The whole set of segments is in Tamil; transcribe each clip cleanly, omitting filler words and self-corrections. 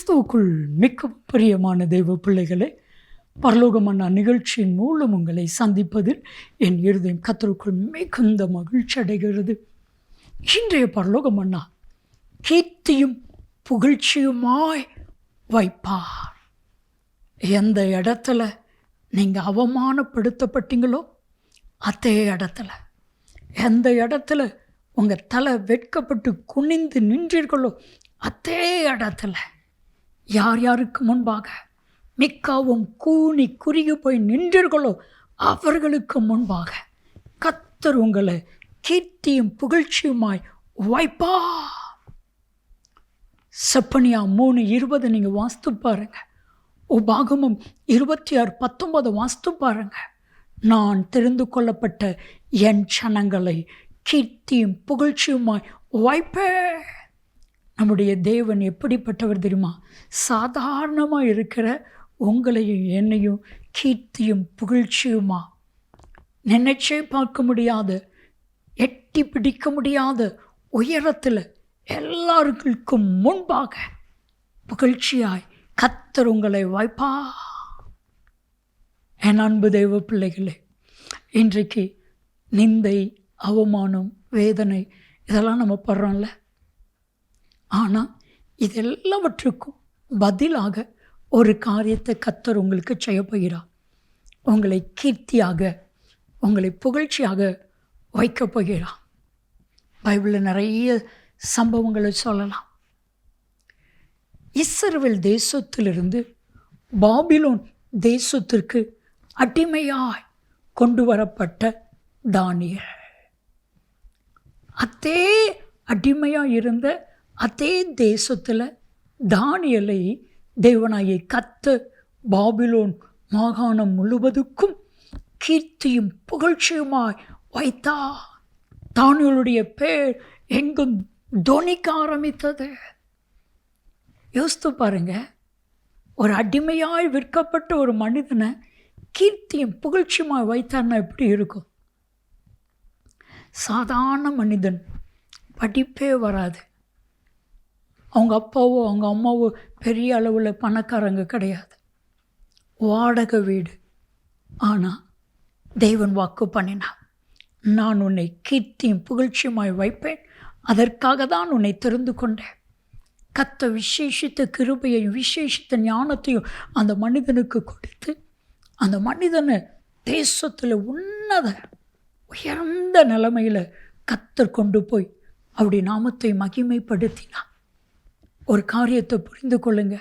கிறிஸ்துவுக்குள் மிக்க பிரியமான தெய்வ பிள்ளைகளே, பரலோகமான நிகழ்ச்சியின் மூலம் உங்களை சந்திப்பதில் என் இருதயம் கர்த்தருக்குள் மிகுந்த மகிழ்ச்சி அடைகிறது. இன்றைய பரலோகமன்னா கீர்த்தியும் புகழ்ச்சியுமாய் வைப்பார். எந்த இடத்துல நீங்கள் அவமானப்படுத்தப்பட்டீங்களோ அதே இடத்துல, எந்த இடத்துல உங்கள் தலை வெட்கப்பட்டு குனிந்து நின்றீர்களோ அதே இடத்துல, யார் யாருக்கு முன்பாக மிக்கவும் கூனி குறுகி போய் நின்றீர்களோ அவர்களுக்கு முன்பாக கர்த்தர் உங்களை கீர்த்தியும் புகழ்ச்சியுமாய் வைப்பா. செப்பனியா 3:20 நீங்கள் வாஸ்து பாருங்க. உபாகமம் 26:19 வாஸ்து பாருங்க. நான் தெரிந்து கொள்ளப்பட்ட என் ஜனங்களை கீர்த்தியும் புகழ்ச்சியுமாய் வைப்பேன். நம்முடைய தேவன் எப்படிப்பட்டவர் தெரியுமா? சாதாரணமாக இருக்கிற உங்களையும் என்னையும் கீர்த்தியும் புகழ்ச்சியுமா, நினைச்சே பார்க்க முடியாத, எட்டி பிடிக்க முடியாத உயரத்தில் எல்லாருக்கும் முன்பாக புகழ்ச்சியாய் கர்த்தர் உங்களை வைப்பா. என் அன்பு தெய்வ பிள்ளைகளே, இன்றைக்கு நிந்தை, அவமானம், வேதனை இதெல்லாம் நம்ம படுறோம்ல. ஆனால் இதெல்லாவற்றுக்கும் பதிலாக ஒரு காரியத்தை கர்த்தர் உங்களுக்கு செய்ய போகிறார். உங்களை கீர்த்தியாக, உங்களை புகழ்ச்சியாக வைக்கப் போகிறார். பைபிளில் நிறைய சம்பவங்களை சொல்லலாம். இஸ்ரவேல் தேசத்திலிருந்து பாபிலோன் தேசத்திற்கு அடிமையாய் கொண்டு வரப்பட்ட தானியேல், அதே அடிமையாக இருந்த அதே தேசத்தில் தானியேலை தேவனாகிய கர்த்தர் பாபிலோன் மாகாணம் முழுவதுக்கும் கீர்த்தியும் புகழ்ச்சியுமாய் வைத்தா. தானியேலுடைய பேர் எங்கும் தொனிக்க ஆரம்பித்தது. யோசித்து பாருங்க, ஒரு அடிமையாய் விற்கப்பட்ட ஒரு மனிதனை கீர்த்தியும் புகழ்ச்சியுமாய் வைத்தார்னா எப்படி இருக்கும்? சாதாரண மனிதன், படிப்பே வராது, அவங்க அப்பாவோ அவங்க அம்மாவோ பெரிய அளவில் பணக்காரங்க கிடையாது, வாடகை வீடு. ஆனால் தேவன் வாக்கு பண்ணினார், நான் உன்னை கீர்த்தியும் புகழ்ச்சியுமாய் வைப்பேன், அதற்காக தான் உன்னை தெரிந்து கொண்டேன். கர்த்தர் விசேஷித்த கிருபையையும் விசேஷித்த ஞானத்தையும் அந்த மனிதனுக்கு கொடுத்து, அந்த மனிதனை தேசத்தில் உயர்ந்த நிலைமையில் கர்த்தர் கொண்டு போய் அப்படி நாமத்தை மகிமைப்படுத்தினார். ஒரு காரியத்தை புரிந்து கொள்ளுங்க,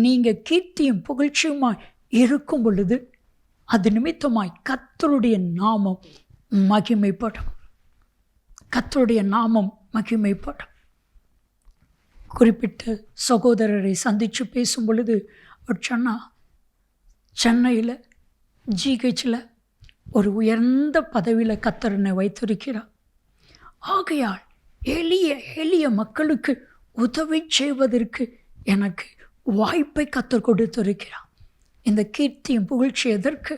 நீங்கள் கீர்த்தியும் புகழ்ச்சியுமாய் இருக்கும் பொழுது அது நிமித்தமாய் கர்த்தருடைய நாமம் மகிமைப்படும். கர்த்தருடைய நாமம் மகிமைப்படும். குறிப்பிட்ட சகோதரரை சந்தித்து பேசும் பொழுது அவர் சொன்னால், சென்னையில் ஜிஹெச்சில் ஒரு உயர்ந்த பதவியில் கர்த்தர் என்னை வைத்திருக்கிறார். ஆகையால் எளிய மக்களுக்கு உதவி செய்வதற்கு எனக்கு வாய்ப்பை கர்த்தர் கொடுத்திருக்கிறார். இந்த கீர்த்தியும் புகழ்ச்சி எதற்கு?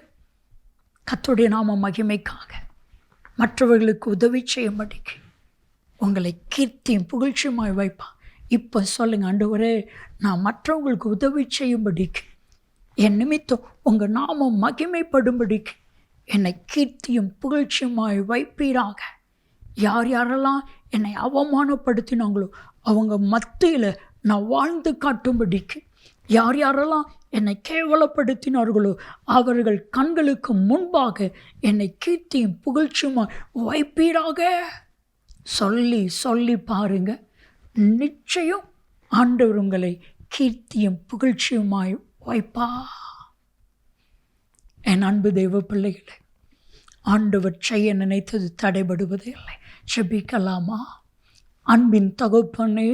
கர்த்தருடைய நாம மகிமைக்காக, மற்றவர்களுக்கு உதவி செய்யும்படிக்கு உங்களை கீர்த்தியும் புகழ்ச்சியுமாய் வைப்பான். இப்போ சொல்லுங்கள், ஆண்டவரே, நான் மற்றவங்களுக்கு உதவி செய்யும்படிக்கு, என் நிமித்தம் உங்கள் நாமம் மகிமைப்படும்படிக்கு என்னை கீர்த்தியும் புகழ்ச்சியுமாய் வைப்பீராக. யார் யாரெல்லாம் என்னை அவமானப்படுத்தினாங்களோ அவங்க மத்தியில் நான் வாழ்ந்து காட்டும்படிக்கு, யார் யாரெல்லாம் என்னை கேவலப்படுத்தினார்களோ அவர்கள் கண்களுக்கு முன்பாக என்னை கீர்த்தியும் புகழ்ச்சியுமாய் வைப்பீராக. சொல்லி சொல்லி பாருங்க, நிச்சயம் ஆண்டவர் உங்களை கீர்த்தியும் புகழ்ச்சியுமாய் வைப்பா. என் அன்பு தெய்வ பிள்ளைகளை, ஆண்டவர் செய்ய நினைத்தது தடைபடுவதே இல்லை. செபிக்கலாமா? அன்பின் தகப்பனே,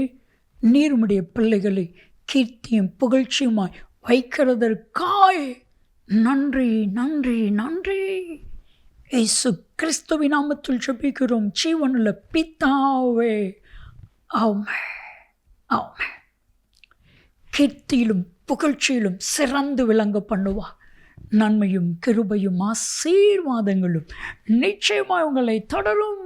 நீருடைய பிள்ளைகளை கீர்த்தியும் புகழ்ச்சியுமாய் வைக்கிறதற்காய் நன்றி நன்றி நன்றி. இயேசு கிறிஸ்துவின் நாமத்தில் ஜெபிக்கிறோம் ஜீவனுள்ள பிதாவே, ஆமென் ஆமென். கீர்த்தியிலும் புகழ்ச்சியிலும் சிறந்து விளங்க பண்ணுவார். நன்மையும் கிருபையும் ஆசீர்வாதங்களும் நிச்சயமாக உங்களை தொடரும்.